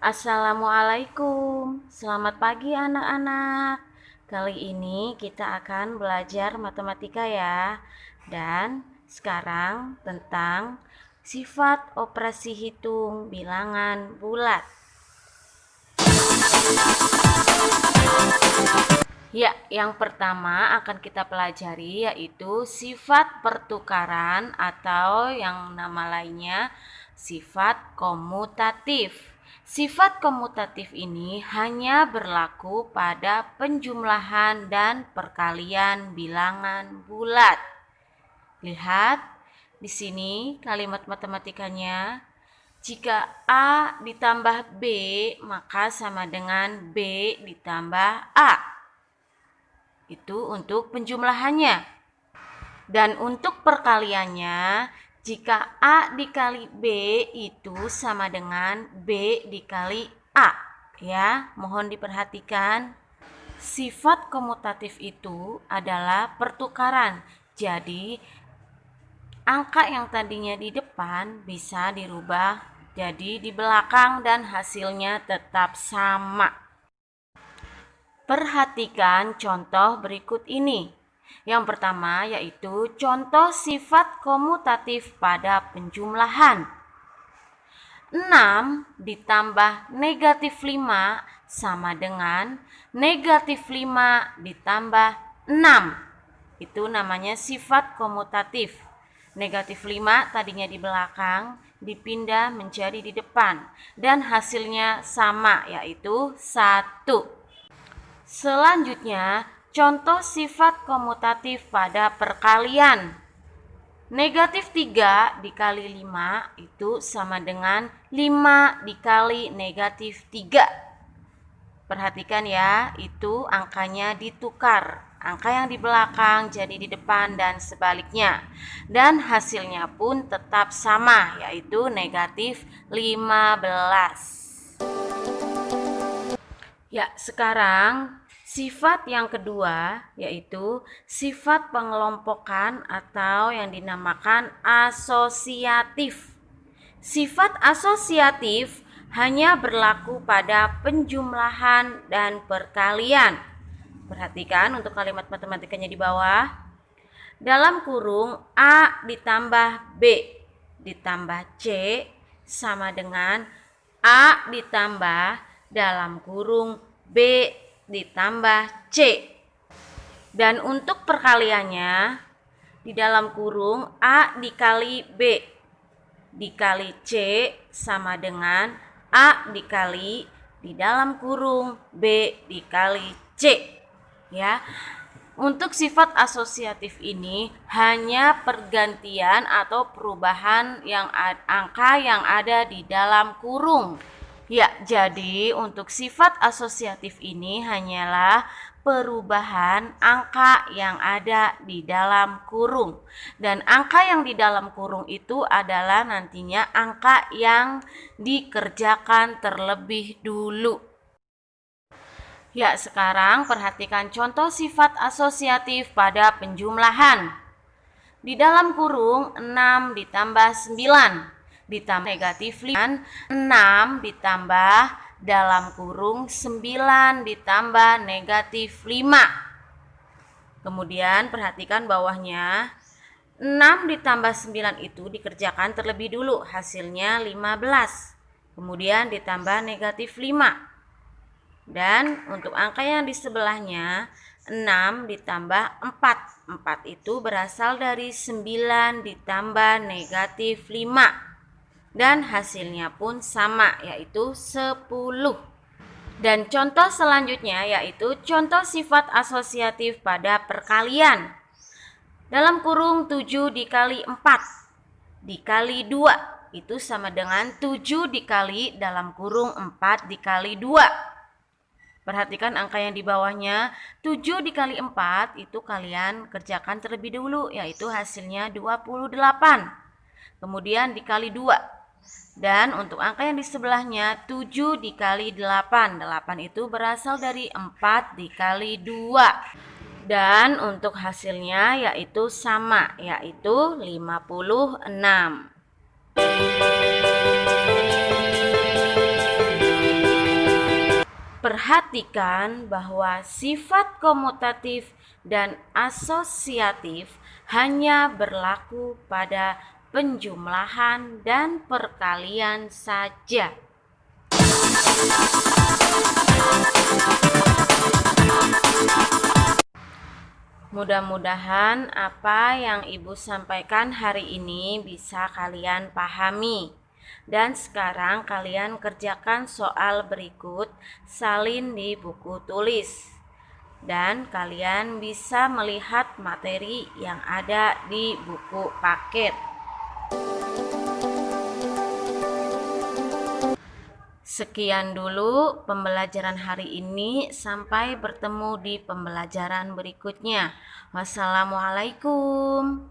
Assalamualaikum, selamat pagi anak-anak. Kali ini kita akan belajar matematika ya. Dan sekarang tentang sifat operasi hitung bilangan bulat. Ya, yang pertama akan kita pelajari yaitu sifat pertukaran atau yang nama lainnya sifat komutatif. Sifat komutatif ini hanya berlaku pada penjumlahan dan perkalian bilangan bulat. Lihat di sini kalimat matematikanya. Jika A ditambah B, maka sama dengan B ditambah A. Itu untuk penjumlahannya. Dan untuk perkaliannya, jika A dikali B itu sama dengan B dikali A. Ya, mohon diperhatikan. Sifat komutatif itu adalah pertukaran. Jadi, angka yang tadinya di depan bisa dirubah jadi di belakang dan hasilnya tetap sama. Perhatikan contoh berikut ini. Yang pertama yaitu contoh sifat komutatif pada penjumlahan. 6 ditambah negatif 5 sama dengan negatif 5 ditambah 6. Itu namanya sifat komutatif. Negatif 5 tadinya di belakang, dipindah menjadi di depan. Dan hasilnya sama, yaitu 1. Selanjutnya, contoh sifat komutatif pada perkalian. Negatif 3 dikali 5 itu sama dengan 5 dikali negatif 3. Perhatikan ya, itu angkanya ditukar. Angka yang di belakang jadi di depan dan sebaliknya. Dan hasilnya pun tetap sama, yaitu negatif 15. Ya, sekarang sifat yang kedua yaitu sifat pengelompokan atau yang dinamakan asosiatif. Sifat asosiatif hanya berlaku pada penjumlahan dan perkalian. Perhatikan untuk kalimat matematikanya di bawah. Dalam kurung A ditambah B ditambah C sama dengan A ditambah dalam kurung B ditambah C. Dan untuk perkaliannya di dalam kurung A dikali B dikali C sama dengan A dikali di dalam kurung B dikali C. Ya. Untuk sifat asosiatif ini hanya pergantian atau perubahan angka yang ada di dalam kurung. Ya, jadi untuk sifat asosiatif ini hanyalah perubahan angka yang ada di dalam kurung. Dan angka yang di dalam kurung itu adalah nantinya angka yang dikerjakan terlebih dulu. Ya, sekarang perhatikan contoh sifat asosiatif pada penjumlahan. Di dalam kurung 6 ditambah 9 ditambah negatif 5, 6 ditambah dalam kurung 9 ditambah negatif 5. Kemudian perhatikan bawahnya, 6 ditambah 9 itu dikerjakan terlebih dulu, hasilnya 15. Kemudian ditambah negatif 5. Dan untuk angka yang di sebelahnya 6 ditambah 4. 4 itu berasal dari 9 ditambah negatif 5. Dan hasilnya pun sama, yaitu 10. Dan contoh selanjutnya yaitu contoh sifat asosiatif pada perkalian. Dalam kurung 7 dikali 4 dikali 2 itu sama dengan 7 dikali dalam kurung 4 dikali 2. Perhatikan angka yang di bawahnya, 7 dikali 4 itu kalian kerjakan terlebih dulu, yaitu hasilnya 28. Kemudian dikali 2. Dan untuk angka yang di sebelahnya, 7 dikali 8. 8 itu berasal dari 4 dikali 2. Dan untuk hasilnya yaitu sama, yaitu 56. Perhatikan bahwa sifat komutatif dan asosiatif hanya berlaku pada penjumlahan dan perkalian saja. Mudah-mudahan apa yang Ibu sampaikan hari ini bisa kalian pahami. Dan sekarang kalian kerjakan soal berikut salin di buku tulis. Dan kalian bisa melihat materi yang ada di buku paket. Sekian dulu pembelajaran hari ini, sampai bertemu di pembelajaran berikutnya. Wassalamualaikum.